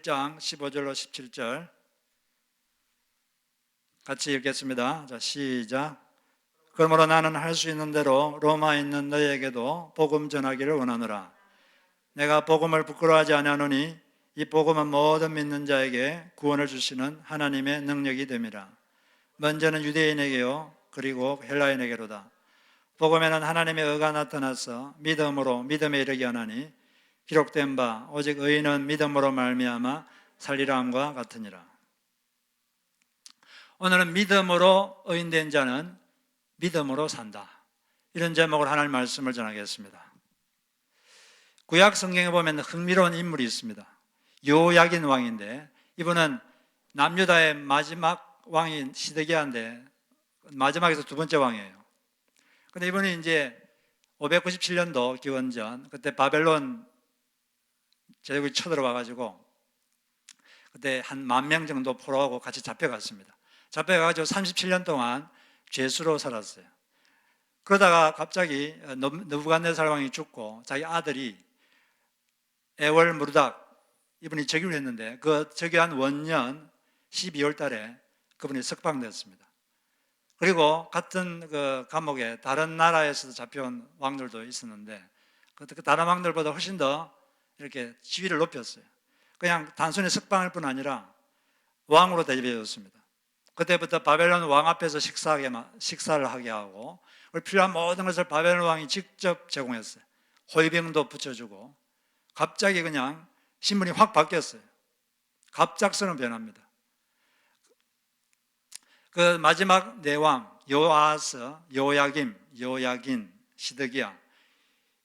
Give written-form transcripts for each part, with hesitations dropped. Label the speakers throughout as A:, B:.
A: 1장 15절로 17절 같이 읽겠습니다. 자, 시작. 그러므로 나는 할 수 있는 대로 로마에 있는 너희에게도 복음 전하기를 원하노라. 내가 복음을 부끄러워하지 아니하노니 이 복음은 모든 믿는 자에게 구원을 주시는 하나님의 능력이 됨이라. 먼저는 유대인에게요 그리고 헬라인에게로다. 복음에는 하나님의 의가 나타나서 믿음으로 믿음에 이르게 하나니 기록된 바 오직 의인은 믿음으로 말미암아 살리라 함과 같으니라. 오늘은 믿음으로 의인된 자는 믿음으로 산다, 이런 제목으로 하나님 말씀을 전하겠습니다. 구약 성경에 보면 흥미로운 인물이 있습니다. 요야긴 왕인데, 이분은 남유다의 마지막 왕인 시드기야인데 마지막에서 두 번째 왕이에요. 근데 이분이 이제 597년도 기원전, 그때 바벨론 제국이 쳐들어와가지고 그때 한 10,000명 정도 포로하고 같이 잡혀갔습니다. 잡혀가지고 37년 동안 죄수로 살았어요. 그러다가 갑자기 느부갓네살 왕이 죽고 자기 아들이 에월 무르닥, 이분이 즉위를 했는데 그 즉위한 원년 12월 달에 그분이 석방됐습니다. 그리고 같은 그 감옥에 다른 나라에서 잡혀온 왕들도 있었는데 그 다른 왕들보다 훨씬 더 이렇게 지위를 높였어요. 그냥 단순히 석방할 뿐 아니라 왕으로 대접해줬습니다. 그때부터 바벨론 왕 앞에서 식사를 하게 하고 필요한 모든 것을 바벨론 왕이 직접 제공했어요. 호위병도 붙여주고. 갑자기 그냥 신분이 확 바뀌었어요. 갑작스러운 변화입니다. 그 마지막 네 왕, 요아스, 요야긴, 시드기야,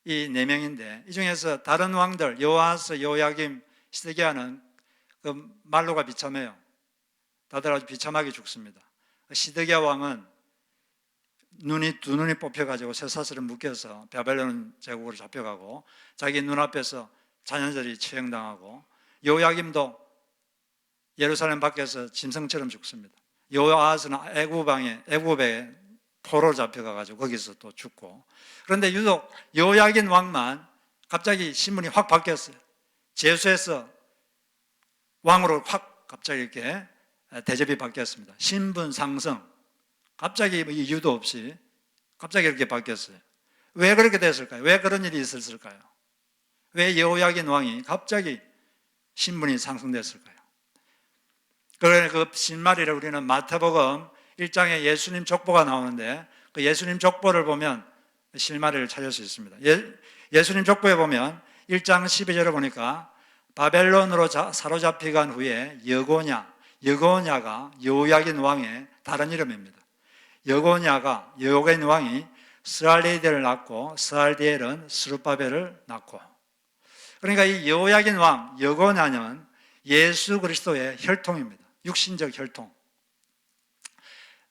A: 이 네 명인데 이 중에서 다른 왕들 요아스, 요야김, 시드기야는 그 말로가 비참해요. 다들 아주 비참하게 죽습니다. 시드기야 왕은 두 눈이 뽑혀가지고 쇠사슬을 묶여서 바벨론 제국으로 잡혀가고 자기 눈앞에서 자연절이 처형당하고, 요야김도 예루살렘 밖에서 짐승처럼 죽습니다. 요아스는 애굽에 포로 잡혀가가지고 거기서 또 죽고. 그런데 유독 요야긴 왕만 갑자기 신분이 확 바뀌었어요. 제수에서 왕으로 확 갑자기 이렇게 대접이 바뀌었습니다. 신분 상승, 갑자기 이유도 없이 갑자기 이렇게 바뀌었어요. 왜 그렇게 됐을까요? 왜 그런 일이 있었을까요? 왜 여호야긴 왕이 갑자기 신분이 상승됐을까요? 그 신마리를 우리는 마태복음 1장에 예수님 족보가 나오는데 그 예수님 족보를 보면 실마리를 찾을 수 있습니다. 예수님 족보에 보면 1장 12절을 보니까 바벨론으로 사로잡혀간 후에 여고냐가 여호야긴 왕의 다른 이름입니다. 여고냐긴 왕이 스알디엘을 낳고 스알디엘은 스룹바벨을 낳고. 그러니까 이 여호야긴 왕 여고냐는 예수 그리스도의 혈통입니다. 육신적 혈통.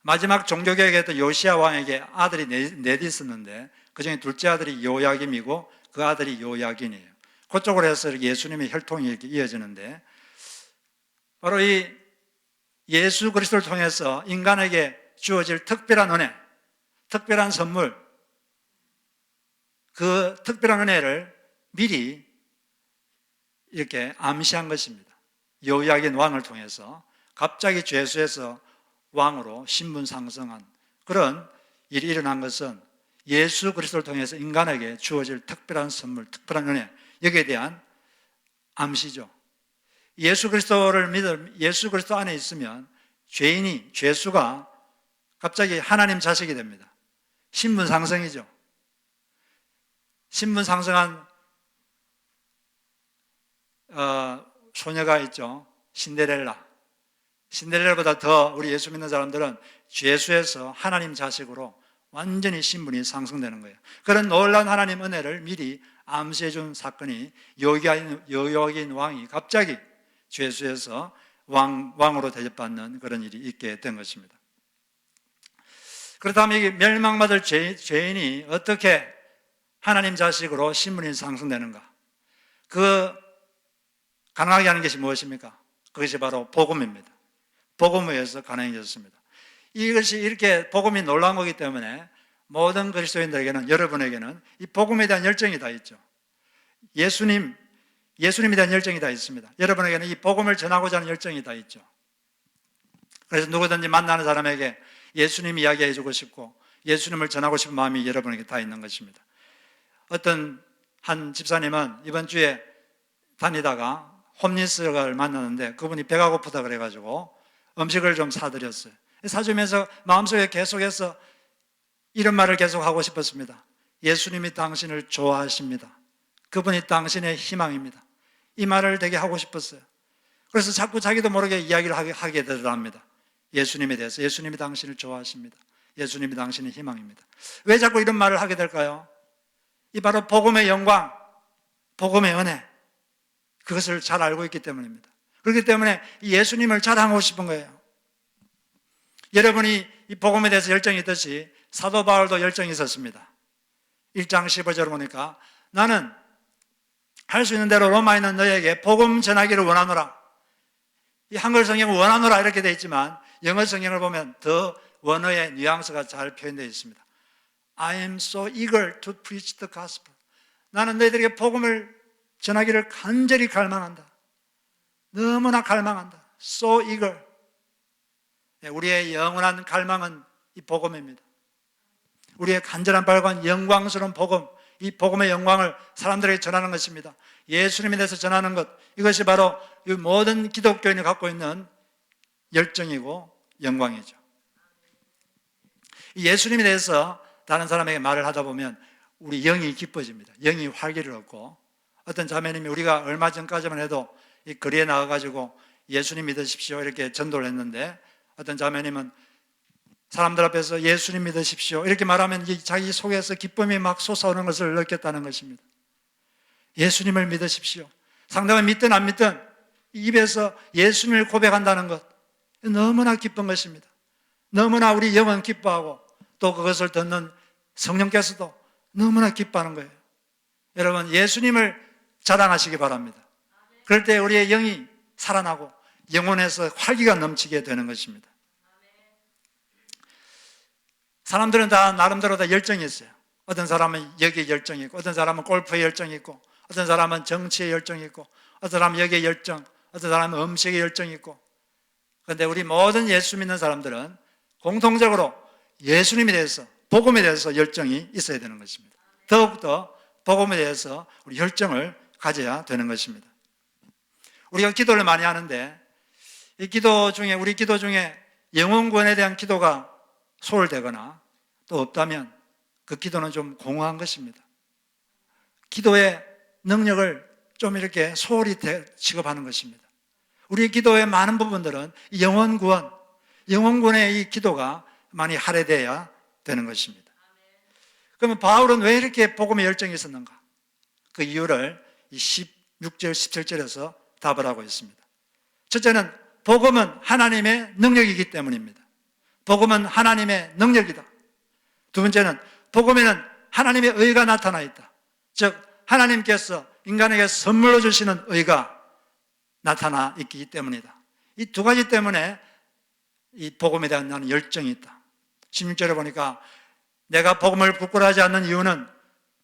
A: 마지막 종교개혁에도 요시야 왕에게 아들이 넷이 있었는데 그중에 둘째 아들이 요야김이고 그 아들이 요야긴이에요. 그쪽으로 해서 예수님의 혈통이 이렇게 이어지는데, 바로 이 예수 그리스도를 통해서 인간에게 주어질 특별한 은혜, 특별한 선물, 그 특별한 은혜를 미리 이렇게 암시한 것입니다. 요야긴 왕을 통해서 갑자기 죄수에서 왕으로 신분 상승한 그런 일이 일어난 것은 예수 그리스도를 통해서 인간에게 주어질 특별한 선물, 특별한 은혜, 여기에 대한 암시죠. 예수 그리스도 안에 있으면 죄수가 갑자기 하나님 자식이 됩니다. 신분 상승이죠. 신분 상승한 소녀가 있죠. 신데렐라보다 더 우리 예수 믿는 사람들은 죄수에서 하나님 자식으로 완전히 신분이 상승되는 거예요. 그런 놀라운 하나님 은혜를 미리 암시해 준 사건이 여호야긴 왕이 갑자기 죄수에서 왕으로 대접받는 그런 일이 있게 된 것입니다. 그렇다면 이 멸망받을 죄인이 어떻게 하나님 자식으로 신분이 상승되는가? 그 가능하게 하는 것이 무엇입니까? 그것이 바로 복음입니다. 복음에 의해서 가능해졌습니다. 이것이 이렇게 복음이 놀라운 거기 때문에 모든 그리스도인들에게는, 여러분에게는 이 복음에 대한 열정이 다 있죠. 예수님, 예수님에 대한 열정이 다 있습니다. 여러분에게는 이 복음을 전하고자 하는 열정이 다 있죠. 그래서 누구든지 만나는 사람에게 예수님 이야기해 주고 싶고 예수님을 전하고 싶은 마음이 여러분에게 다 있는 것입니다. 어떤 한 집사님은 이번 주에 다니다가 홈리스를 만났는데 그분이 배가 고프다 그래가지고 음식을 좀 사드렸어요. 사주면서 마음속에 계속해서 이런 말을 계속하고 싶었습니다. 예수님이 당신을 좋아하십니다. 그분이 당신의 희망입니다. 이 말을 되게 하고 싶었어요. 그래서 자꾸 자기도 모르게 이야기를 하게 되더랍니다. 예수님에 대해서. 예수님이 당신을 좋아하십니다. 예수님이 당신의 희망입니다. 왜 자꾸 이런 말을 하게 될까요? 이 바로 복음의 영광, 복음의 은혜, 그것을 잘 알고 있기 때문입니다. 그렇기 때문에 예수님을 자랑하고 싶은 거예요. 여러분이 이 복음에 대해서 열정이 있듯이 사도 바울도 열정이 있었습니다. 1장 15절을 보니까 나는 할 수 있는 대로 로마에 있는 너에게 복음 전하기를 원하노라. 이 한글 성경은 원하노라 이렇게 되어 있지만 영어 성경을 보면 더 원어의 뉘앙스가 잘 표현되어 있습니다. I am so eager to preach the gospel. 나는 너희들에게 복음을 전하기를 간절히 갈망한다. 너무나 갈망한다. So eager. 우리의 영원한 갈망은 이 복음입니다. 우리의 간절한 발관, 영광스러운 복음, 이 복음의 영광을 사람들에게 전하는 것입니다. 예수님에 대해서 전하는 것, 이것이 바로 이 모든 기독교인이 갖고 있는 열정이고 영광이죠. 예수님에 대해서 다른 사람에게 말을 하다 보면 우리 영이 기뻐집니다. 영이 활기를 얻고, 어떤 자매님이 우리가 얼마 전까지만 해도 이 거리에 나가가지고 예수님 믿으십시오 이렇게 전도를 했는데, 어떤 자매님은 사람들 앞에서 예수님 믿으십시오 이렇게 말하면 자기 속에서 기쁨이 막 솟아오는 것을 느꼈다는 것입니다. 예수님을 믿으십시오. 상대방이 믿든 안 믿든 입에서 예수님을 고백한다는 것, 너무나 기쁜 것입니다. 너무나 우리 영은 기뻐하고 또 그것을 듣는 성령께서도 너무나 기뻐하는 거예요. 여러분, 예수님을 자랑하시기 바랍니다. 그럴 때 우리의 영이 살아나고 영혼에서 활기가 넘치게 되는 것입니다. 사람들은 다 나름대로 다 열정이 있어요. 어떤 사람은 여기에 열정이 있고, 어떤 사람은 골프에 열정이 있고, 어떤 사람은 정치에 열정이 있고, 어떤 사람은 여기에 열정, 어떤 사람은 음식에 열정이 있고. 그런데 우리 모든 예수 믿는 사람들은 공통적으로 예수님에 대해서, 복음에 대해서 열정이 있어야 되는 것입니다. 더욱더 복음에 대해서 우리 열정을 가져야 되는 것입니다. 우리가 기도를 많이 하는데 이 기도 중에, 우리 기도 중에 영혼 구원에 대한 기도가 소홀되거나 또 없다면 그 기도는 좀 공허한 것입니다. 기도의 능력을 좀 이렇게 소홀히 취급하는 것입니다. 우리 기도의 많은 부분들은 영혼 구원의 이 기도가 많이 할애되어야 되는 것입니다. 그러면 바울은 왜 이렇게 복음에 열정이 있었는가? 그 이유를 이 16절, 17절에서 답을 하고 있습니다. 첫째는 복음은 하나님의 능력이기 때문입니다. 복음은 하나님의 능력이다. 두 번째는 복음에는 하나님의 의가 나타나 있다. 즉 하나님께서 인간에게 선물로 주시는 의가 나타나 있기 때문이다. 이 두 가지 때문에 이 복음에 대한 나는 열정이 있다. 16절에 보니까 내가 복음을 부끄러워하지 않는 이유는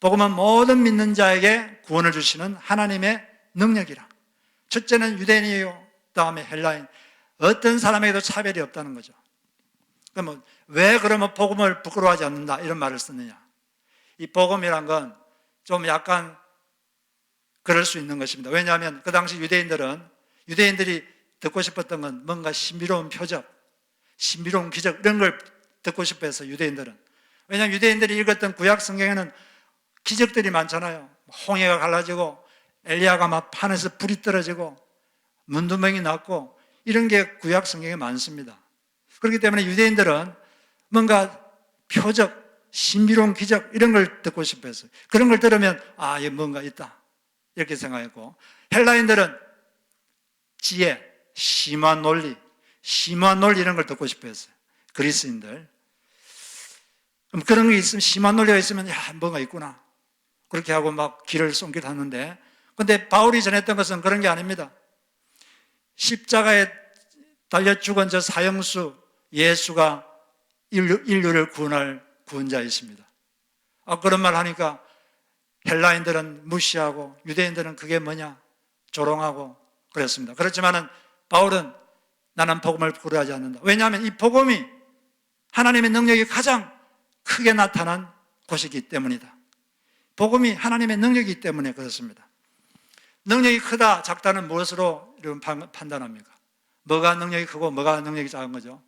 A: 복음은 모든 믿는 자에게 구원을 주시는 하나님의 능력이라. 첫째는 유대인이요, 다음에 헬라인, 어떤 사람에게도 차별이 없다는 거죠. 그러면 왜 그러면 복음을 부끄러워하지 않는다 이런 말을 썼느냐? 이 복음이란 건 좀 약간 그럴 수 있는 것입니다. 왜냐하면 그 당시 유대인들이 듣고 싶었던 건 뭔가 신비로운 표적, 신비로운 기적 이런 걸 듣고 싶어 해서 유대인들은. 왜냐하면 유대인들이 읽었던 구약 성경에는 기적들이 많잖아요. 홍해가 갈라지고 엘리야가 막 판에서 불이 떨어지고 문두멍이 났고 이런 게 구약 성경에 많습니다. 그렇기 때문에 유대인들은 뭔가 표적, 신비로운 기적 이런 걸 듣고 싶어 했어요. 그런 걸 들으면 이게 뭔가 있다 이렇게 생각했고, 헬라인들은 지혜, 심오한 논리 이런 걸 듣고 싶어 했어요. 그리스인들. 그럼 그런 게 있으면, 심한 논리가 있으면 뭔가 있구나 그렇게 하고 막 길을 쏜깃하는데, 그런데 바울이 전했던 것은 그런 게 아닙니다. 십자가에 달려 죽은 저 사형수 예수가 인류를 구원할 구원자이십니다. 그런 말 하니까 헬라인들은 무시하고 유대인들은 그게 뭐냐? 조롱하고 그랬습니다. 그렇지만은 바울은 나는 복음을 부끄러워하지 않는다. 왜냐하면 이 복음이 하나님의 능력이 가장 크게 나타난 곳이기 때문이다. 복음이 하나님의 능력이기 때문에 그렇습니다. 능력이 크다 작다는 무엇으로 여러분 판단합니까? 뭐가 능력이 크고 뭐가 능력이 작은 거죠?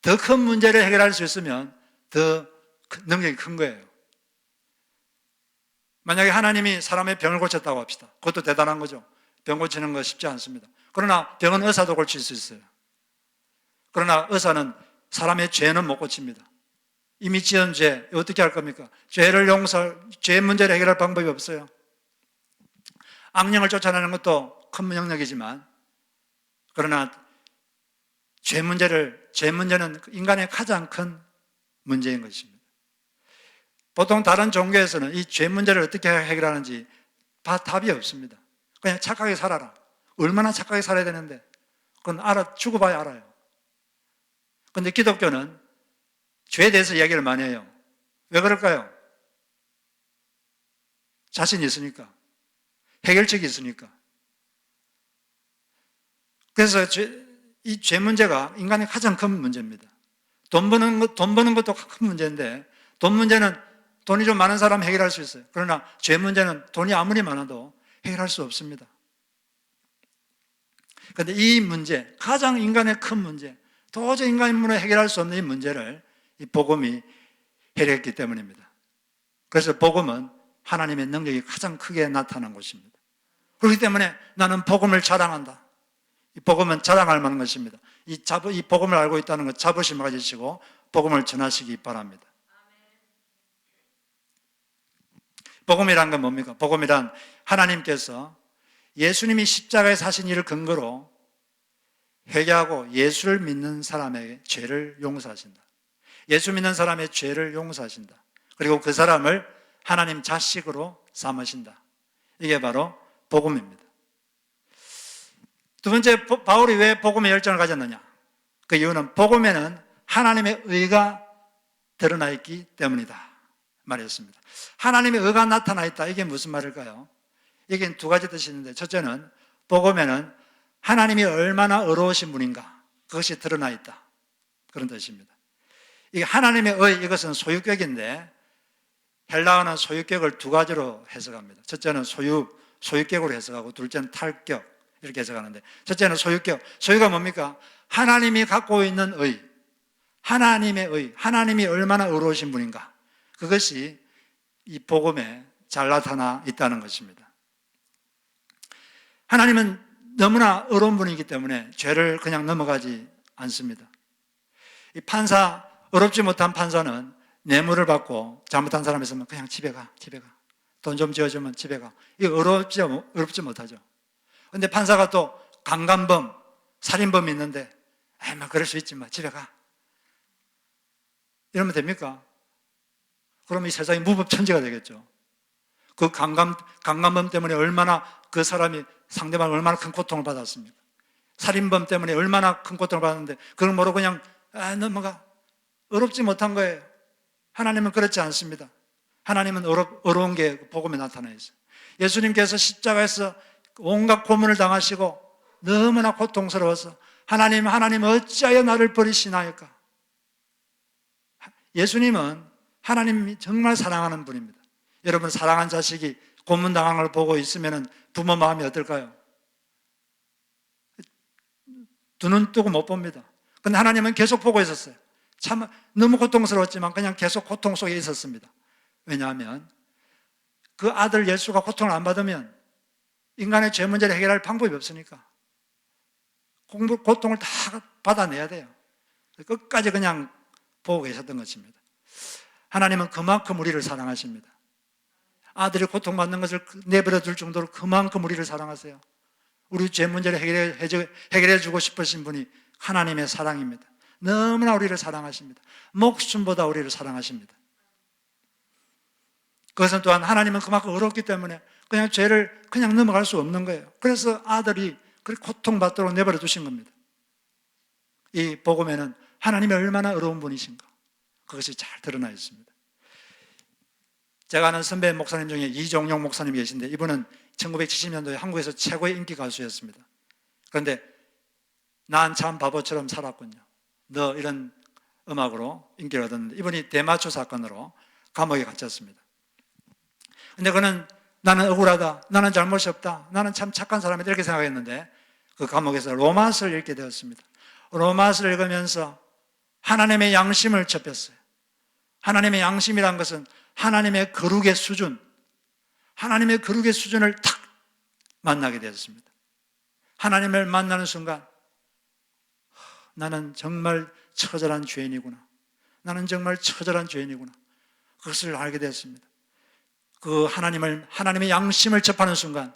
A: 더 큰 문제를 해결할 수 있으면 더 능력이 큰 거예요. 만약에 하나님이 사람의 병을 고쳤다고 합시다. 그것도 대단한 거죠. 병 고치는 거 쉽지 않습니다. 그러나 병은 의사도 고칠 수 있어요. 그러나 의사는 사람의 죄는 못 고칩니다. 이미 지은 죄 어떻게 할 겁니까? 죄 문제를 해결할 방법이 없어요. 악령을 쫓아내는 것도 큰 영역이지만 그러나 죄 문제는 인간의 가장 큰 문제인 것입니다. 보통 다른 종교에서는 이 죄 문제를 어떻게 해결하는지 답이 없습니다. 그냥 착하게 살아라. 얼마나 착하게 살아야 되는데 그건 죽어봐야 알아요. 그런데 기독교는 죄에 대해서 이야기를 많이 해요. 왜 그럴까요? 자신이 있으니까. 해결책이 있으니까. 그래서 이 죄 문제가 인간의 가장 큰 문제입니다. 돈 버는 것도 큰 문제인데 돈 문제는 돈이 좀 많은 사람 해결할 수 있어요. 그러나 죄 문제는 돈이 아무리 많아도 해결할 수 없습니다. 그런데 이 문제, 가장 인간의 큰 문제, 도저히 인간으로 해결할 수 없는 이 문제를 이 복음이 해결했기 때문입니다. 그래서 복음은 하나님의 능력이 가장 크게 나타난 곳입니다. 그렇기 때문에 나는 복음을 자랑한다. 이 복음은 자랑할 만한 것입니다. 이 복음을 알고 있다는 것 자부심을 가지시고 복음을 전하시기 바랍니다. 복음이란 건 뭡니까? 복음이란 하나님께서 예수님이 십자가에 사신 일을 근거로 회개하고 예수를 믿는 사람의 죄를 용서하신다. 예수 믿는 사람의 죄를 용서하신다. 그리고 그 사람을 하나님 자식으로 삼으신다. 이게 바로 복음입니다. 두 번째, 바울이 왜 복음에 열정을 가졌느냐? 그 이유는 복음에는 하나님의 의가 드러나 있기 때문이다 말이었습니다. 하나님의 의가 나타나 있다. 이게 무슨 말일까요? 여기는 두 가지 뜻이 있는데 첫째는 복음에는 하나님이 얼마나 의로우신 분인가 그것이 드러나 있다. 그런 뜻입니다. 이게 하나님의 의, 이것은 소유격인데 헬라어는 소유격을 두 가지로 해석합니다. 첫째는 소유격으로 해석하고 둘째는 탈격 이렇게 해석하는데 첫째는 소유격. 소유가 뭡니까? 하나님이 갖고 있는 의, 하나님의 의, 하나님이 얼마나 의로우신 분인가 그것이 이 복음에 잘 나타나 있다는 것입니다. 하나님은 너무나 의로운 분이기 때문에 죄를 그냥 넘어가지 않습니다. 이 의롭지 못한 판사는 뇌물을 받고 잘못한 사람 있으면 그냥 집에 가. 돈 좀 지어주면 집에 가. 이거 의롭지 못하죠. 그런데 판사가 또 강간범, 살인범이 있는데 그럴 수 있지 집에 가. 이러면 됩니까? 그러면 이 세상이 무법천지가 되겠죠. 그 강간범 때문에 얼마나 그 사람이 상대방을 얼마나 큰 고통을 받았습니까? 살인범 때문에 얼마나 큰 고통을 받았는데 그걸 모르고 그냥 넘어가. 의롭지 못한 거예요. 하나님은 그렇지 않습니다. 하나님은 의로운 게 복음에 나타나 있어요. 예수님께서 십자가에서 온갖 고문을 당하시고 너무나 고통스러워서 하나님 어찌하여 나를 버리시나이까? 예수님은 하나님이 정말 사랑하는 분입니다. 여러분 사랑한 자식이 고문당한 걸 보고 있으면 부모 마음이 어떨까요? 두 눈 뜨고 못 봅니다. 그런데 하나님은 계속 보고 있었어요. 참 너무 고통스러웠지만 그냥 계속 고통 속에 있었습니다. 왜냐하면 그 아들 예수가 고통을 안 받으면 인간의 죄 문제를 해결할 방법이 없으니까 고통을 다 받아내야 돼요. 끝까지 그냥 보고 계셨던 것입니다. 하나님은 그만큼 우리를 사랑하십니다. 아들이 고통받는 것을 내버려 둘 정도로 그만큼 우리를 사랑하세요. 우리 죄 문제를 해결해 주고 싶으신 분이 하나님의 사랑입니다. 너무나 우리를 사랑하십니다. 목숨보다 우리를 사랑하십니다. 그것은 또한 하나님은 그만큼 어렵기 때문에 그냥 죄를 그냥 넘어갈 수 없는 거예요. 그래서 아들이 그렇게 고통받도록 내버려 두신 겁니다. 이 복음에는 하나님이 얼마나 어려운 분이신가 그것이 잘 드러나 있습니다. 제가 아는 선배 목사님 중에 이종용 목사님이 계신데 이분은 1970년도에 한국에서 최고의 인기 가수였습니다. 그런데 난 참 바보처럼 살았군요. 너 이런 음악으로 인기를 얻었는데 이분이 대마초 사건으로 감옥에 갇혔습니다. 근데 그는 나는 억울하다, 나는 잘못이 없다, 나는 참 착한 사람이다 이렇게 생각했는데 그 감옥에서 로마서를 읽게 되었습니다. 로마서를 읽으면서 하나님의 양심을 접했어요. 하나님의 양심이란 것은 하나님의 거룩의 수준, 하나님의 거룩의 수준을 탁 만나게 되었습니다. 하나님을 만나는 순간 나는 정말 처절한 죄인이구나. 나는 정말 처절한 죄인이구나. 그것을 알게 되었습니다. 그 하나님의 양심을 접하는 순간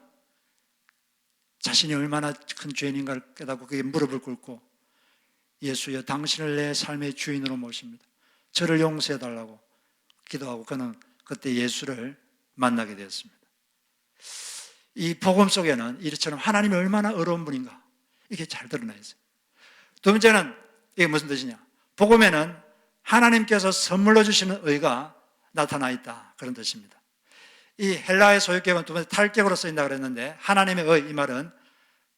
A: 자신이 얼마나 큰 죄인인가를 깨닫고 그게 무릎을 꿇고 예수여 당신을 내 삶의 주인으로 모십니다. 저를 용서해달라고 기도하고 그는 그때 예수를 만나게 되었습니다. 이 복음 속에는 이처럼 하나님이 얼마나 어려운 분인가 이게 잘 드러나 있어요. 두 번째는 이게 무슨 뜻이냐? 복음에는 하나님께서 선물로 주시는 의가 나타나 있다 그런 뜻입니다. 이 헬라의 소유격은 두 번째 탈격으로 쓰인다 그랬는데 하나님의 의 이 말은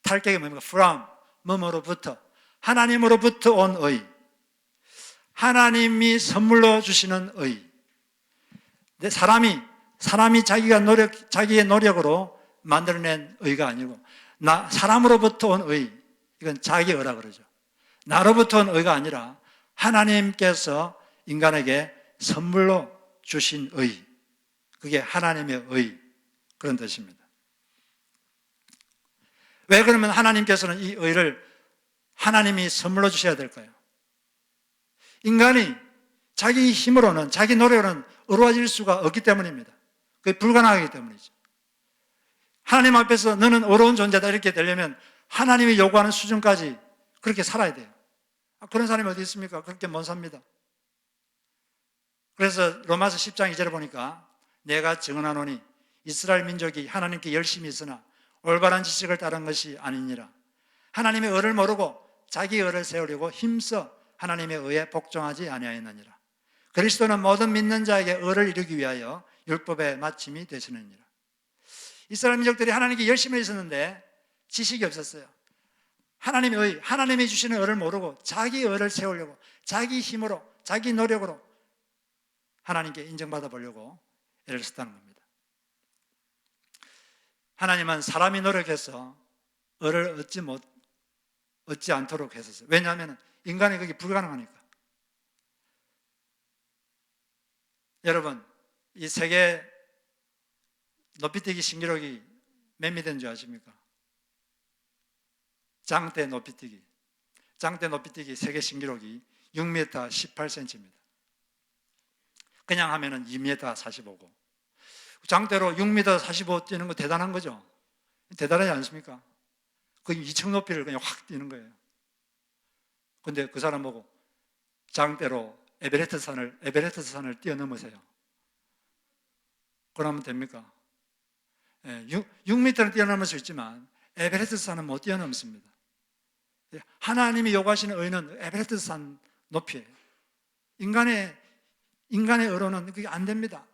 A: 탈격이 뭡니까? from, 뭐뭐로부터 하나님으로부터 온 의, 하나님이 선물로 주시는 의. 근데 사람이 자기의 노력으로 만들어낸 의가 아니고 사람으로부터 온 의, 이건 자기 의라 그러죠. 나로부터 온 의가 아니라 하나님께서 인간에게 선물로 주신 의, 그게 하나님의 의 그런 뜻입니다. 왜 그러면 하나님께서는 이 의를 하나님이 선물로 주셔야 될까요? 인간이 자기 힘으로는 자기 노력으로는 의로워질 수가 없기 때문입니다. 그게 불가능하기 때문이죠. 하나님 앞에서 너는 의로운 존재다 이렇게 되려면 하나님이 요구하는 수준까지 그렇게 살아야 돼요. 그런 사람이 어디 있습니까? 그렇게 못 삽니다. 그래서 로마서 10장 2절에 보니까 내가 증언하노니 이스라엘 민족이 하나님께 열심히 있으나 올바른 지식을 따른 것이 아니니라. 하나님의 의를 모르고 자기 의를 세우려고 힘써 하나님의 의에 복종하지 아니하였느니라. 그리스도는 모든 믿는 자에게 의를 이루기 위하여 율법의 마침이 되시느니라. 이스라엘 민족들이 하나님께 열심히 있었는데 지식이 없었어요. 하나님이 주시는 의를 모르고 자기 의를 세우려고 자기 힘으로 자기 노력으로 하나님께 인정받아 보려고 애를 썼다는 겁니다. 하나님은 사람이 노력해서 의를 얻지 않도록 했었어요. 왜냐하면 인간이 그게 불가능하니까. 여러분, 이 세계 높이뛰기 신기록이 몇 미터인 줄 아십니까? 장대 높이뛰기 세계 신기록이 6m 18cm입니다. 그냥 하면은 2m 45고 장대로 6m 45 뛰는 거 대단한 거죠. 대단하지 않습니까? 거의 2층 높이를 그냥 확 뛰는 거예요. 근데 그 사람 보고 장대로 에베레스트 산을 뛰어넘으세요. 그러면 됩니까? 6m는 뛰어넘을 수 있지만 에베레스트 산은 못 뛰어넘습니다. 하나님이 요구하시는 의는 에베레스트 산 높이에요. 인간의 의로는 그게 안 됩니다.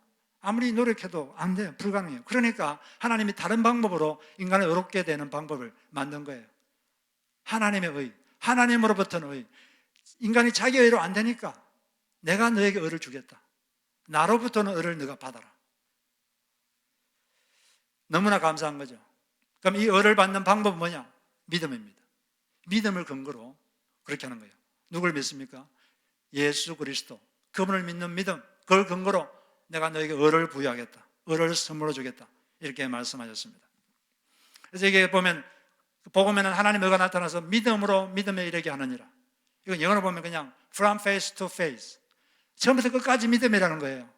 A: 아무리 노력해도 안 돼요. 불가능해요. 그러니까 하나님이 다른 방법으로 인간을 의롭게 되는 방법을 만든 거예요. 하나님의 의, 하나님으로부터는 의. 인간이 자기 의로 안 되니까 내가 너에게 의를 주겠다. 나로부터는 의를 너가 받아라. 너무나 감사한 거죠. 그럼 이 의를 받는 방법은 뭐냐? 믿음입니다. 믿음을 근거로 그렇게 하는 거예요. 누굴 믿습니까? 예수 그리스도. 그분을 믿는 믿음, 그걸 근거로 내가 너에게 의를 부여하겠다. 의를 선물로 주겠다. 이렇게 말씀하셨습니다. 그래서 이게 보면 복음에는 하나님의 의가 나타나서 믿음으로 믿음에 이르게 하느니라. 이건 영어로 보면 그냥 from faith to faith. 처음부터 끝까지 믿음이라는 거예요.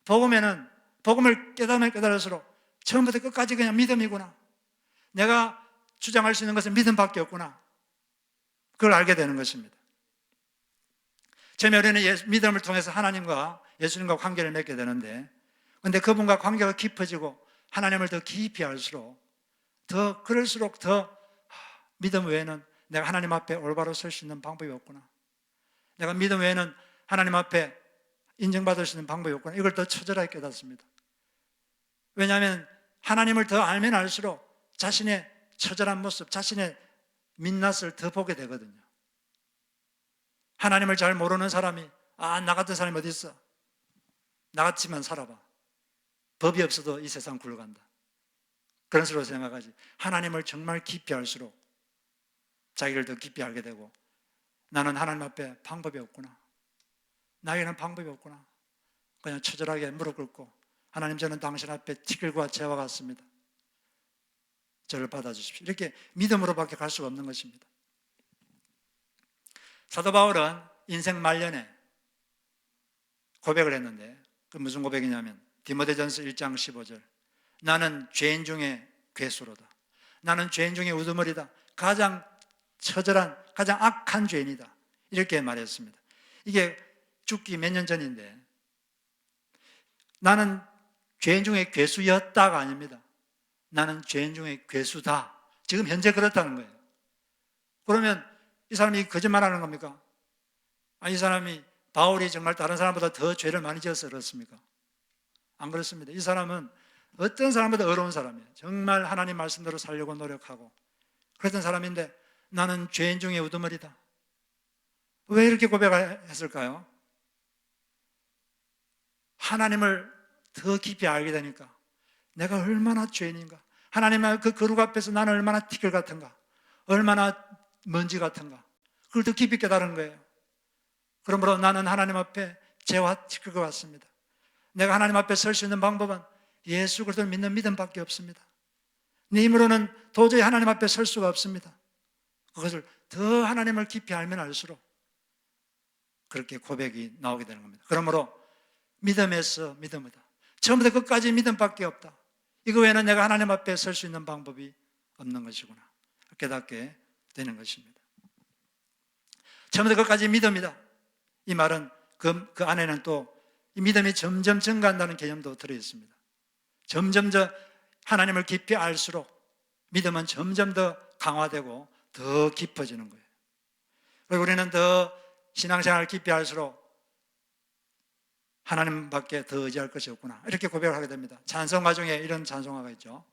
A: 복음에는 복음을 깨달으면 깨달을수록 처음부터 끝까지 그냥 믿음이구나. 내가 주장할 수 있는 것은 믿음밖에 없구나. 그걸 알게 되는 것입니다. 처음에 우리는 믿음을 통해서 하나님과 예수님과 관계를 맺게 되는데, 그런데 그분과 관계가 깊어지고 하나님을 더 깊이 알수록 그럴수록 더 믿음 외에는 내가 하나님 앞에 올바로 설 수 있는 방법이 없구나. 내가 믿음 외에는 하나님 앞에 인정받을 수 있는 방법이 없구나. 이걸 더 처절하게 깨닫습니다. 왜냐하면 하나님을 더 알면 알수록 자신의 처절한 모습, 자신의 민낯을 더 보게 되거든요. 하나님을 잘 모르는 사람이 나 같은 사람이 어디 있어? 나 같지만 살아봐. 법이 없어도 이 세상 굴러간다. 그런 식으로 생각하지. 하나님을 정말 깊이 알수록 자기를 더 깊이 알게 되고, 나는 하나님 앞에 방법이 없구나. 나에게는 방법이 없구나. 그냥 처절하게 무릎 꿇고, 하나님, 저는 당신 앞에 티끌과 재와 같습니다. 저를 받아주십시오. 이렇게 믿음으로밖에 갈 수가 없는 것입니다. 사도 바울은 인생 말년에 고백을 했는데, 그 무슨 고백이냐면 디모데전서 1장 15절, 나는 죄인 중에 괴수로다. 나는 죄인 중에 우두머리다. 가장 처절한, 가장 악한 죄인이다. 이렇게 말했습니다. 이게 죽기 몇 년 전인데, 나는 죄인 중에 괴수였다가 아닙니다. 나는 죄인 중에 괴수다. 지금 현재 그렇다는 거예요. 그러면 이 사람이 거짓말하는 겁니까? 이 사람이, 바울이 정말 다른 사람보다 더 죄를 많이 지어서 그렇습니까? 안 그렇습니다. 이 사람은 어떤 사람보다 어려운 사람이에요. 정말 하나님 말씀대로 살려고 노력하고 그랬던 사람인데, 나는 죄인 중에 우두머리다. 왜 이렇게 고백했을까요? 하나님을 더 깊이 알게 되니까 내가 얼마나 죄인인가, 하나님의 그 거룩 앞에서 나는 얼마나 티끌 같은가, 얼마나 먼지 같은가, 그걸 더 깊이 깨달은 거예요. 그러므로 나는 하나님 앞에 죄와 티끌과 같습니다. 내가 하나님 앞에 설 수 있는 방법은 예수 그리스도를 믿는 믿음밖에 없습니다. 내 힘으로는 도저히 하나님 앞에 설 수가 없습니다. 그것을 더 하나님을 깊이 알면 알수록 그렇게 고백이 나오게 되는 겁니다. 그러므로 믿음에서 믿음이다. 처음부터 끝까지 믿음밖에 없다. 이거 외에는 내가 하나님 앞에 설 수 있는 방법이 없는 것이구나 깨닫게 되는 것입니다. 처음부터 끝까지 믿음이다. 이 말은 그 안에는 또 이 믿음이 점점 증가한다는 개념도 들어있습니다. 점점 더 하나님을 깊이 알수록 믿음은 점점 더 강화되고 더 깊어지는 거예요. 그리고 우리는 더 신앙생활을 깊이 할수록 하나님밖에 더 의지할 것이 없구나, 이렇게 고백을 하게 됩니다. 찬송가 중에 이런 찬송가가 있죠.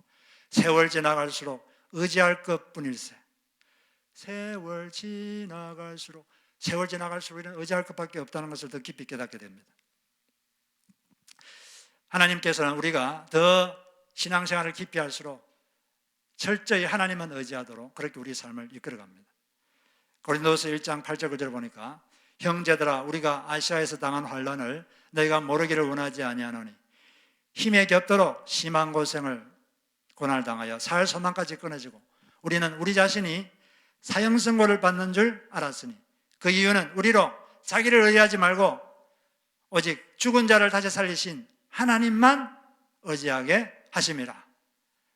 A: 세월 지나갈수록 의지할 것뿐일세. 세월 지나갈수록 우리는 의지할 것밖에 없다는 것을 더 깊이 깨닫게 됩니다. 하나님께서는 우리가 더 신앙생활을 깊이 할수록 철저히 하나님만 의지하도록 그렇게 우리 삶을 이끌어갑니다. 고린도서 1장 8절 9절 보니까, 형제들아, 우리가 아시아에서 당한 환난을 너희가 모르기를 원하지 아니하노니 힘에 겹도록 심한 고난을 당하여 살 소망까지 끊어지고, 우리는 우리 자신이 사형선고를 받는 줄 알았으니, 그 이유는 우리로 자기를 의지하지 말고 오직 죽은 자를 다시 살리신 하나님만 의지하게 하심이라.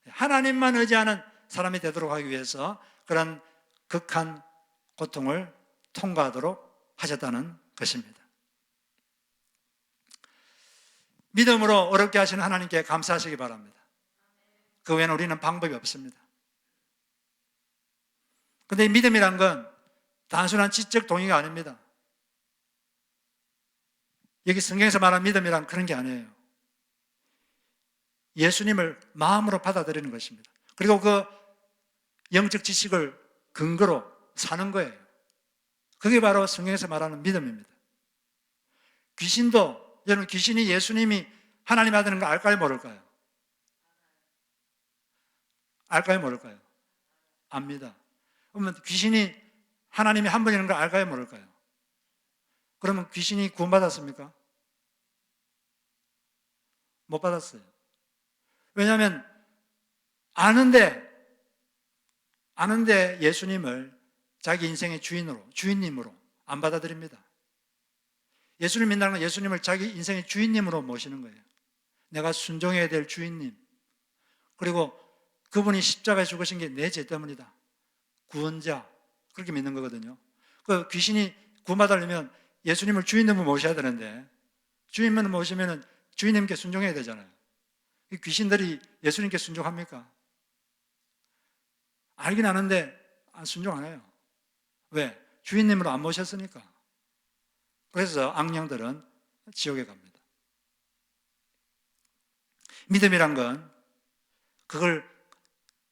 A: 하나님만 의지하는 사람이 되도록 하기 위해서 그런 극한 고통을 통과하도록 하셨다는 것입니다. 믿음으로 어렵게 하시는 하나님께 감사하시기 바랍니다. 그 외에는 우리는 방법이 없습니다. 그런데 이 믿음이란 건 단순한 지적 동의가 아닙니다. 여기 성경에서 말하는 믿음이란 그런 게 아니에요. 예수님을 마음으로 받아들이는 것입니다. 그리고 그 영적 지식을 근거로 사는 거예요. 그게 바로 성경에서 말하는 믿음입니다. 여러분, 귀신이 예수님이 하나님 아들인 거 알까요, 모를까요? 알까요, 모를까요? 압니다. 그러면 귀신이 하나님이 한 분이라는 걸 알까요, 모를까요? 그러면 귀신이 구원받았습니까? 못 받았어요. 왜냐하면 아는데 예수님을 자기 인생의 주인님으로 안 받아들입니다. 예수님 믿는다는 건 예수님을 자기 인생의 주인님으로 모시는 거예요. 내가 순종해야 될 주인님, 그리고 그분이 십자가에 죽으신 게 내 죄 때문이다, 구원자, 그렇게 믿는 거거든요. 그 귀신이 구원받으려면 예수님을 주인님으로 모셔야 되는데, 주인님을 모시면 주인님께 순종해야 되잖아요. 귀신들이 예수님께 순종합니까? 알긴 아는데 순종 안 해요. 왜? 주인님으로 안 모셨으니까. 그래서 악령들은 지옥에 갑니다. 믿음이란 건 그걸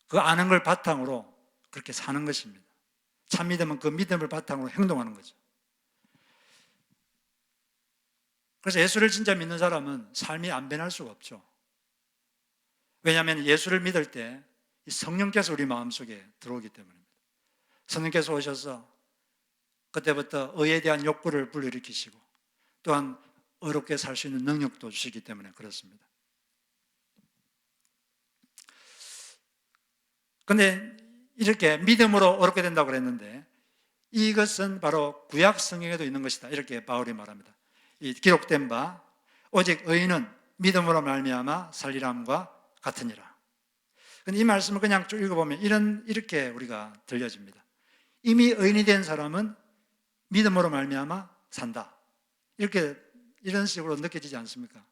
A: 그 아는 걸 바탕으로 그렇게 사는 것입니다. 참 믿음은 그 믿음을 바탕으로 행동하는 거죠. 그래서 예수를 진짜 믿는 사람은 삶이 안 변할 수가 없죠. 왜냐하면 예수를 믿을 때 성령께서 우리 마음속에 들어오기 때문입니다. 성령께서 오셔서 그때부터 의에 대한 욕구를 불러일으키시고 또한 의롭게 살 수 있는 능력도 주시기 때문에 그렇습니다. 그런데 이렇게 믿음으로 의롭게 된다고 그랬는데 이것은 바로 구약 성경에도 있는 것이다, 이렇게 바울이 말합니다. 이 기록된 바 오직 의인은 믿음으로 말미암아 살리람과 같으니라. 근데 이 말씀을 그냥 쭉 읽어보면 이렇게 우리가 들려집니다. 이미 의인이 된 사람은 믿음으로 말미암아 산다, 이런 식으로 느껴지지 않습니까?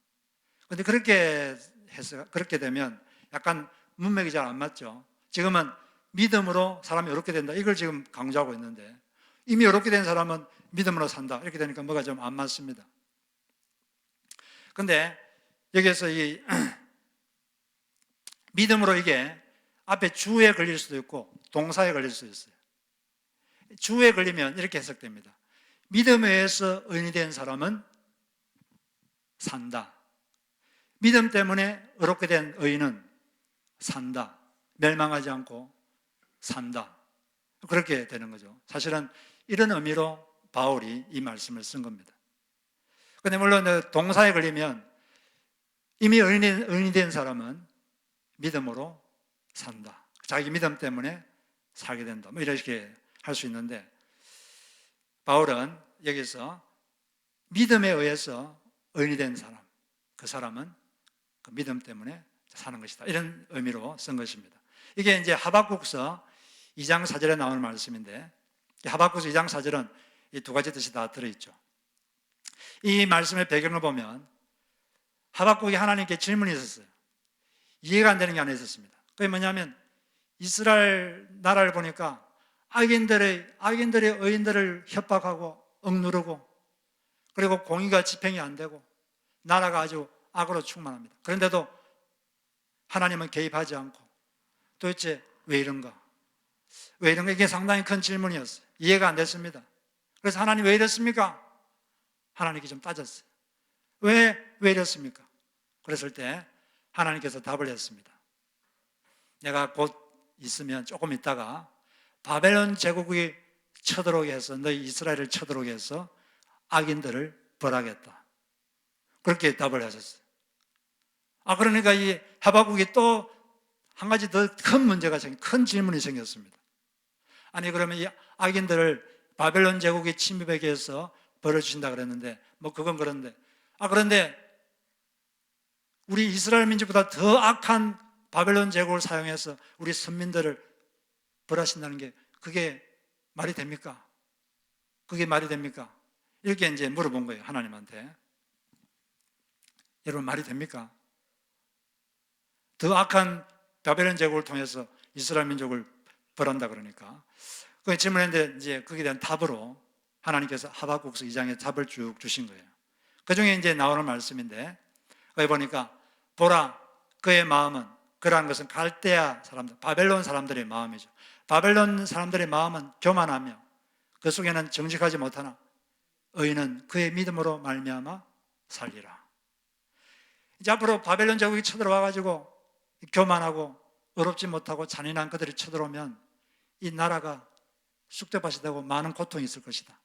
A: 그런데 그렇게 되면 약간 문맥이 잘 안 맞죠. 지금은 믿음으로 사람이 의롭게 된다, 이걸 지금 강조하고 있는데 이미 의롭게 된 사람은 믿음으로 산다, 이렇게 되니까 뭐가 좀 안 맞습니다. 그런데 여기에서 이 믿음으로 이게 앞에 주에 걸릴 수도 있고 동사에 걸릴 수도 있어요. 주에 걸리면 이렇게 해석됩니다. 믿음에 의해서 의인이 된 사람은 산다. 믿음 때문에 의롭게 된 의인은 산다. 멸망하지 않고 산다. 그렇게 되는 거죠. 사실은 이런 의미로 바울이 이 말씀을 쓴 겁니다. 그런데 물론 동사에 걸리면 이미 의인이 된 사람은 믿음으로 산다. 자기 믿음 때문에 살게 된다. 뭐 이렇게 할 수 있는데 바울은 여기서 믿음에 의해서 의인이 된 사람, 그 사람은 그 믿음 때문에 사는 것이다, 이런 의미로 쓴 것입니다. 이게 이제 하박국서 2장 4절에 나오는 말씀인데 하박국서 2장 4절은 이 두 가지 뜻이 다 들어있죠. 이 말씀의 배경을 보면 하박국이 하나님께 질문이 있었어요. 이해가 안 되는 게 하나 있었습니다. 그게 뭐냐면 이스라엘 나라를 보니까 악인들의 의인들을 협박하고 억누르고 그리고 공의가 집행이 안 되고 나라가 아주 악으로 충만합니다. 그런데도 하나님은 개입하지 않고 도대체 왜 이런가? 왜 이런가? 이게 상당히 큰 질문이었어요. 이해가 안 됐습니다. 그래서 하나님 왜 이랬습니까? 하나님께 좀 따졌어요. 왜 이랬습니까? 그랬을 때 하나님께서 답을 했습니다. 내가 곧 있으면 조금 있다가 바벨론 제국이 쳐들어오게 해서 너희 이스라엘을 쳐들어오게 해서 악인들을 벌하겠다. 그렇게 답을 하셨어요. 그러니까 이 하박국이 또 한 가지 더 큰 질문이 생겼습니다. 아니 그러면 이 악인들을 바벨론 제국이 침입하게 해서 벌어주신다 그랬는데 뭐 그건 그런데 그런데 우리 이스라엘 민족보다 더 악한 바벨론 제국을 사용해서 우리 선민들을 벌하신다는 게 그게 말이 됩니까? 그게 말이 됩니까? 이렇게 이제 물어본 거예요, 하나님한테. 여러분, 말이 됩니까? 더 악한 바벨론 제국을 통해서 이스라엘 민족을 벌한다 그러니까. 그 질문했는데 이제 거기에 대한 답으로 하나님께서 하박국서 2장에 답을 쭉 주신 거예요. 그 중에 이제 나오는 말씀인데 거기 보니까 보라, 그의 마음은, 그러한 것은 갈대아 사람들, 바벨론 사람들의 마음이죠. 바벨론 사람들의 마음은 교만하며 그 속에는 정직하지 못하나 의인은 그의 믿음으로 말미암아 살리라. 이제 앞으로 바벨론 제국이 쳐들어와가지고 교만하고 의롭지 못하고 잔인한 그들이 쳐들어오면 이 나라가 쑥대밭이 되고 많은 고통이 있을 것이다.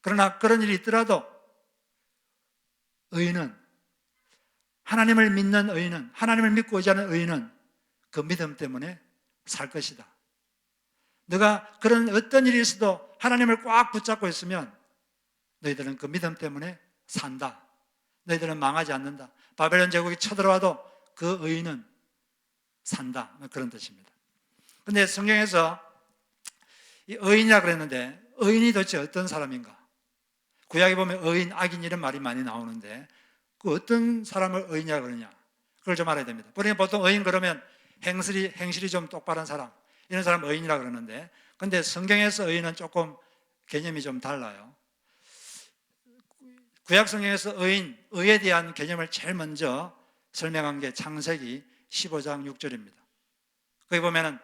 A: 그러나 그런 일이 있더라도 의인은, 하나님을 믿는 의인은, 하나님을 믿고 의지하는 의인은 그 믿음 때문에 살 것이다. 너가 그런 어떤 일이 있어도 하나님을 꽉 붙잡고 있으면 너희들은 그 믿음 때문에 산다. 너희들은 망하지 않는다. 바벨론 제국이 쳐들어와도 그 의인은 산다. 그런 뜻입니다. 그런데 성경에서 이 의인이라 그랬는데 의인이 도대체 어떤 사람인가? 구약에 보면 의인, 악인 이런 말이 많이 나오는데 그 어떤 사람을 의인이라고 그러냐? 그걸 좀 알아야 됩니다. 우리는 보통 의인 그러면 행실이 좀 똑바른 사람, 이런 사람 의인이라고 그러는데 근데 성경에서 의인은 조금 개념이 좀 달라요. 구약 성경에서 의에 대한 개념을 제일 먼저 설명한 게 창세기 15장 6절입니다. 거기 보면은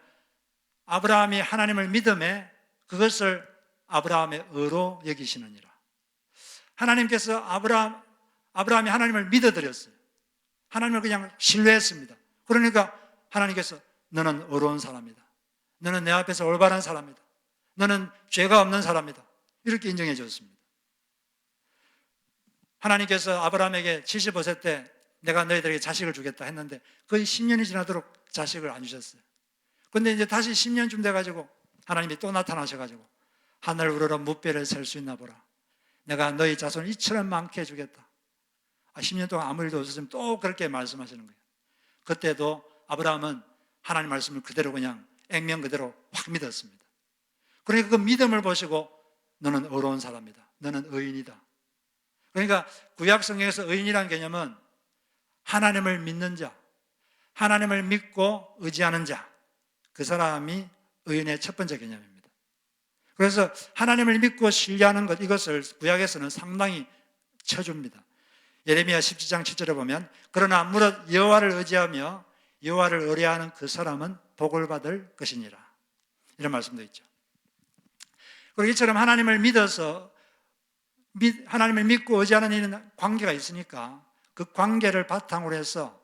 A: 아브라함이 하나님을 믿음에 그것을 아브라함의 의로 여기시느니라. 하나님께서 아브라함이 하나님을 믿어드렸어요. 하나님을 그냥 신뢰했습니다. 그러니까 하나님께서 너는 의로운 사람이다. 너는 내 앞에서 올바른 사람이다. 너는 죄가 없는 사람이다. 이렇게 인정해 줬습니다. 하나님께서 아브라함에게 75세 때 내가 너희들에게 자식을 주겠다 했는데 거의 10년이 지나도록 자식을 안 주셨어요. 근데 이제 다시 10년쯤 돼가지고 하나님이 또 나타나셔가지고 하늘 우러러 무뼈를 셀 수 있나 보라. 내가 너희 자손을 이처럼 많게 해주겠다. 10년 동안 아무 일도 없었으면 또 그렇게 말씀하시는 거예요. 그때도 아브라함은 하나님 말씀을 그대로 그냥 액면 그대로 확 믿었습니다. 그러니까 그 믿음을 보시고 너는 의로운 사람이다. 너는 의인이다. 그러니까 구약 성경에서 의인이라는 개념은 하나님을 믿는 자, 하나님을 믿고 의지하는 자, 그 사람이 의인의 첫 번째 개념입니다. 그래서 하나님을 믿고 신뢰하는 것, 이것을 구약에서는 상당히 쳐줍니다. 예레미야 17장 7절에 보면 그러나 무릇 여호와를 의지하며 여호와를 의뢰하는 그 사람은 복을 받을 것이니라. 이런 말씀도 있죠. 그리고 이처럼 하나님을 믿어서 하나님을 믿고 의지하는 이는 관계가 있으니까 그 관계를 바탕으로 해서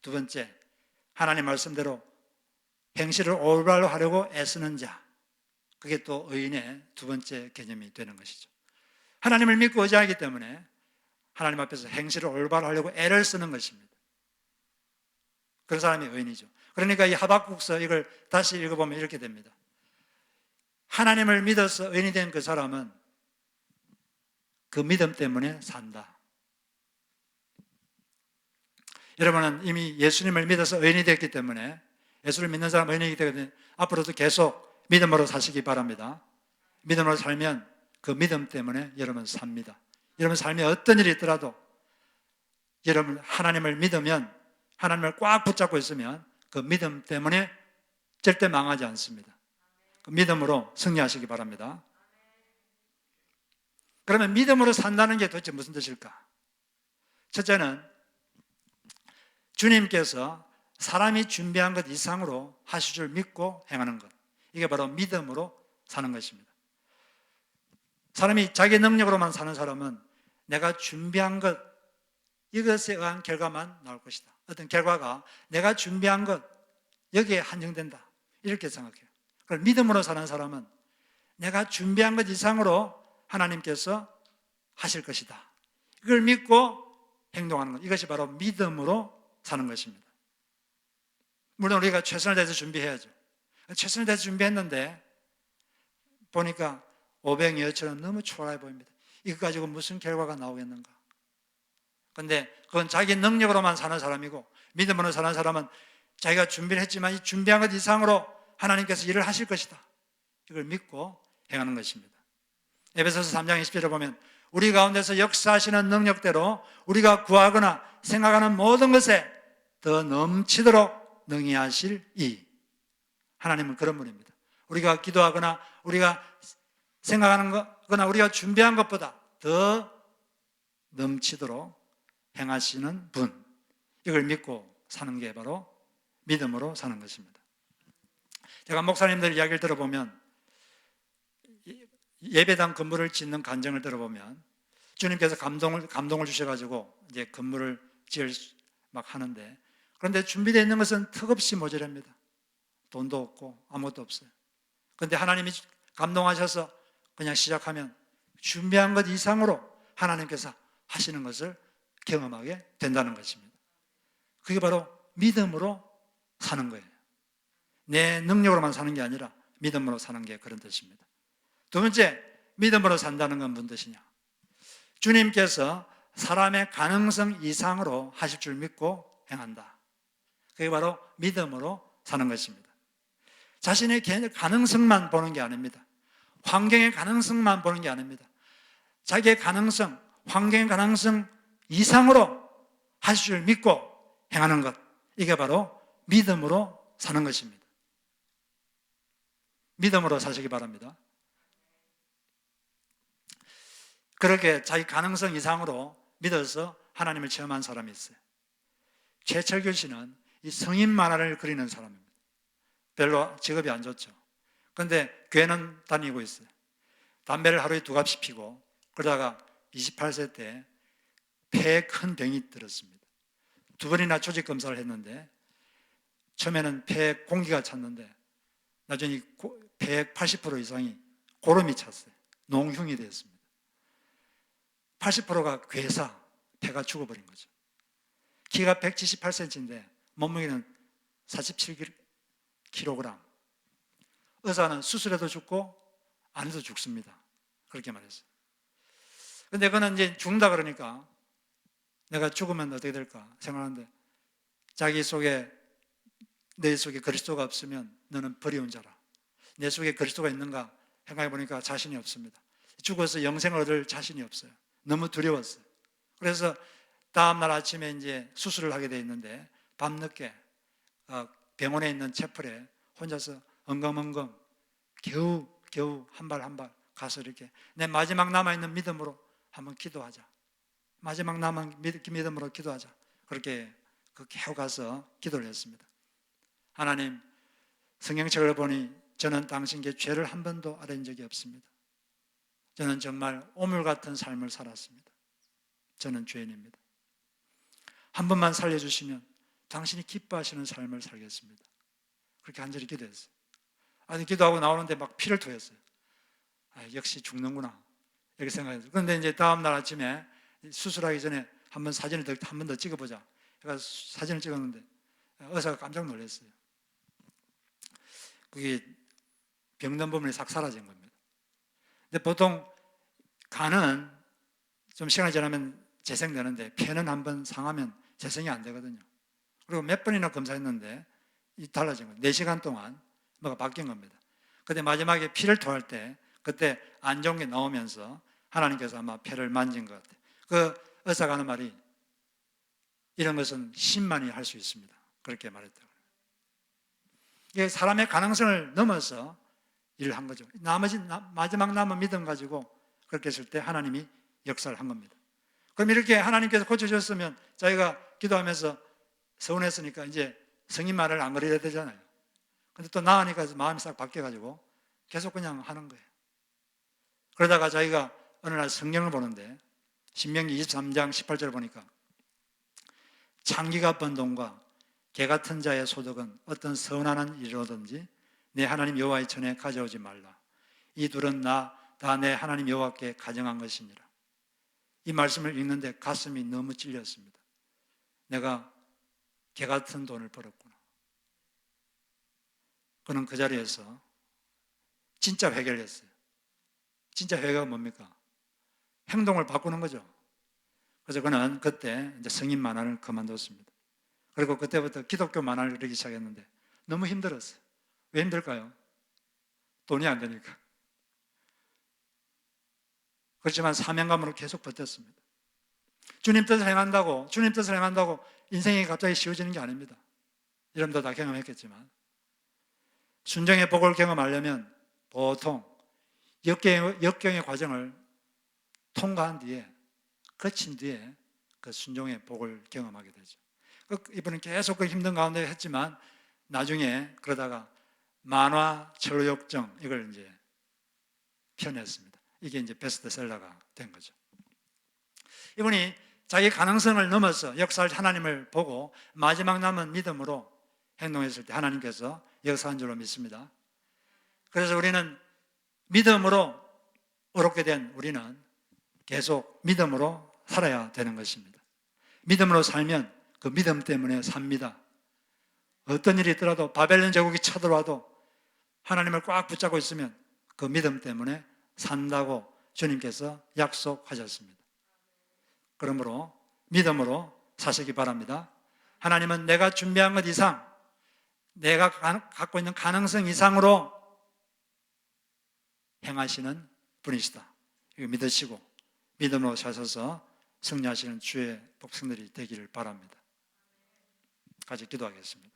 A: 두 번째, 하나님 말씀대로 행실을 올바로 하려고 애쓰는 자, 그게 또 의인의 두 번째 개념이 되는 것이죠. 하나님을 믿고 의지하기 때문에 하나님 앞에서 행실을 올바로 하려고 애를 쓰는 것입니다. 그런 사람이 의인이죠. 그러니까 이 하박국서 이걸 다시 읽어보면 이렇게 됩니다. 하나님을 믿어서 의인이 된 그 사람은 그 믿음 때문에 산다. 여러분은 이미 예수님을 믿어서 의인이 됐기 때문에, 예수를 믿는 사람 의인이기 때문에 앞으로도 계속 믿음으로 사시기 바랍니다. 믿음으로 살면 그 믿음 때문에 여러분 삽니다. 여러분 삶에 어떤 일이 있더라도 여러분 하나님을 믿으면, 하나님을 꽉 붙잡고 있으면 그 믿음 때문에 절대 망하지 않습니다. 그 믿음으로 승리하시기 바랍니다. 그러면 믿음으로 산다는 게 도대체 무슨 뜻일까? 첫째는 주님께서 사람이 준비한 것 이상으로 하실 줄 믿고 행하는 것, 이게 바로 믿음으로 사는 것입니다. 사람이 자기 능력으로만 사는 사람은 내가 준비한 것, 이것에 의한 결과만 나올 것이다. 어떤 결과가 내가 준비한 것, 여기에 한정된다, 이렇게 생각해요. 그럼 믿음으로 사는 사람은 내가 준비한 것 이상으로 하나님께서 하실 것이다, 이걸 믿고 행동하는 것, 이것이 바로 믿음으로 사는 것입니다. 물론 우리가 최선을 다해서 준비해야죠. 최선을 다해서 준비했는데 보니까 500여처럼 너무 초라해 보입니다. 이거 가지고 무슨 결과가 나오겠는가? 근데 그건 자기 능력으로만 사는 사람이고, 믿음으로 사는 사람은 자기가 준비를 했지만 이 준비한 것 이상으로 하나님께서 일을 하실 것이다, 이걸 믿고 행하는 것입니다. 에베소서 3장 20절에 보면 우리 가운데서 역사하시는 능력대로 우리가 구하거나 생각하는 모든 것에 더 넘치도록 능히 하실 이. 하나님은 그런 분입니다. 우리가 기도하거나 우리가 생각하는 거나 우리가 준비한 것보다 더 넘치도록 행하시는 분, 이걸 믿고 사는 게 바로 믿음으로 사는 것입니다. 제가 목사님들 이야기를 들어보면, 예배당 건물을 짓는 간증을 들어보면 주님께서 감동을 주셔가지고 이제 건물을 지을 막 하는데, 그런데 준비되어 있는 것은 턱없이 모자랍니다. 돈도 없고 아무것도 없어요. 그런데 하나님이 감동하셔서 그냥 시작하면 준비한 것 이상으로 하나님께서 하시는 것을 경험하게 된다는 것입니다. 그게 바로 믿음으로 사는 거예요. 내 능력으로만 사는 게 아니라 믿음으로 사는 게 그런 뜻입니다. 두 번째, 믿음으로 산다는 건 무슨 뜻이냐? 주님께서 사람의 가능성 이상으로 하실 줄 믿고 행한다. 그게 바로 믿음으로 사는 것입니다. 자신의 가능성만 보는 게 아닙니다. 환경의 가능성만 보는 게 아닙니다. 자기의 가능성, 환경의 가능성 이상으로 하실 줄 믿고 행하는 것, 이게 바로 믿음으로 사는 것입니다. 믿음으로 사시기 바랍니다. 그렇게 자기 가능성 이상으로 믿어서 하나님을 체험한 사람이 있어요. 최철규 씨는 이 성인 만화를 그리는 사람입니다. 별로 직업이 안 좋죠. 그런데 교회는 다니고 있어요. 담배를 하루에 2갑씩 피고 그러다가 28세 때 폐에 큰 병이 들었습니다. 2번이나 조직 검사를 했는데 처음에는 폐에 공기가 찼는데 나중에 폐의 80% 이상이 고름이 찼어요. 농흉이 되었습니다. 80%가 괴사, 폐가 죽어버린 거죠. 키가 178cm인데 몸무게는 47kg. 의사는 수술해도 죽고 안 해도 죽습니다. 그렇게 말했어요. 근데 그는 이제 죽는다 그러니까 내가 죽으면 어떻게 될까 생각하는데 자기 속에 내 속에 그리스도가 없으면 너는 버리운 자라. 내 속에 그리스도가 있는가 생각해 보니까 자신이 없습니다. 죽어서 영생을 얻을 자신이 없어요. 너무 두려웠어요. 그래서 다음날 아침에 이제 수술을 하게 돼 있는데 밤늦게 병원에 있는 채플에 혼자서 엉금엉금 겨우 한 발 한 발 가서 이렇게 내 마지막 남아있는 믿음으로 한번 기도하자. 마지막 남은 믿음으로 기도하자. 그렇게 겨우 가서 기도를 했습니다. 하나님, 성경책을 보니 저는 당신께 죄를 한 번도 아뢰인 적이 없습니다. 저는 정말 오물 같은 삶을 살았습니다. 저는 죄인입니다. 한 번만 살려주시면 당신이 기뻐하시는 삶을 살겠습니다. 그렇게 간절히 기도했어요. 아니, 기도하고 나오는데 막 피를 토했어요. 역시 죽는구나 이렇게 생각했어요. 그런데 이제 다음날 아침에 수술하기 전에 한번 사진을 한 번 더 찍어보자. 그래서 사진을 찍었는데 의사가 깜짝 놀랐어요. 그게 병든 부분이 싹 사라진 겁니다. 근데 보통 간은 좀 시간이 지나면 재생되는데 폐는 한번 상하면 재생이 안 되거든요. 그리고 몇 번이나 검사했는데 달라진 거예요. 4시간 동안 뭐가 바뀐 겁니다. 그때 마지막에 피를 토할 때 그때 안 좋은 게 나오면서 하나님께서 아마 폐를 만진 것 같아요. 그 의사가 하는 말이 이런 것은 신만이 할 수 있습니다. 그렇게 말했다고. 이게 사람의 가능성을 넘어서 일을 한 거죠. 마지막 남은 믿음 가지고 그렇게 했을 때 하나님이 역사를 한 겁니다. 그럼 이렇게 하나님께서 고쳐주셨으면 자기가 기도하면서 서운했으니까 이제 성인 말을 안 그려야 되잖아요. 근데 또 나으니까 마음이 싹 바뀌어가지고 계속 그냥 하는 거예요. 그러다가 자기가 어느 날 성경을 보는데 신명기 23장 18절 보니까 창기가 번 돈과 개 같은 자의 소득은 어떤 선한 일이로든지 내 하나님 여호와의 전에 가져오지 말라. 이 둘은 다 내 하나님 여호와께 가정한 것이니라. 이 말씀을 읽는데 가슴이 너무 찔렸습니다. 내가 개 같은 돈을 벌었구나. 그는 그 자리에서 진짜 회개를 했어요. 진짜 회개가 뭡니까? 행동을 바꾸는 거죠. 그래서 그는 그때 이제 성인 만화를 그만뒀습니다. 그리고 그때부터 기독교 만화를 그리기 시작했는데 너무 힘들었어요. 왜 힘들까요? 돈이 안 되니까. 그렇지만 사명감으로 계속 버텼습니다. 주님 뜻을 행한다고 인생이 갑자기 쉬워지는 게 아닙니다. 여러분도 다 경험했겠지만 순종의 복을 경험하려면 보통 역경의 과정을 통과한 뒤에 거친 뒤에 그 순종의 복을 경험하게 되죠. 이분은 계속 그 힘든 가운데 했지만 나중에 그러다가 만화 철욕정 이걸 이제 펴냈습니다. 이게 이제 베스트셀러가 된 거죠. 이분이 자기 가능성을 넘어서 역사할 하나님을 보고 마지막 남은 믿음으로 행동했을 때 하나님께서 역사한 줄로 믿습니다. 그래서 우리는 믿음으로 어렵게 된 우리는 계속 믿음으로 살아야 되는 것입니다. 믿음으로 살면 그 믿음 때문에 삽니다. 어떤 일이 있더라도 바벨론 제국이 쳐들어와도 하나님을 꽉 붙잡고 있으면 그 믿음 때문에 산다고 주님께서 약속하셨습니다. 그러므로 믿음으로 사시기 바랍니다. 하나님은 내가 준비한 것 이상, 내가 갖고 있는 가능성 이상으로 행하시는 분이시다. 이거 믿으시고 믿음으로 사셔서 승리하시는 주의 복성들이 되기를 바랍니다. 같이 기도하겠습니다.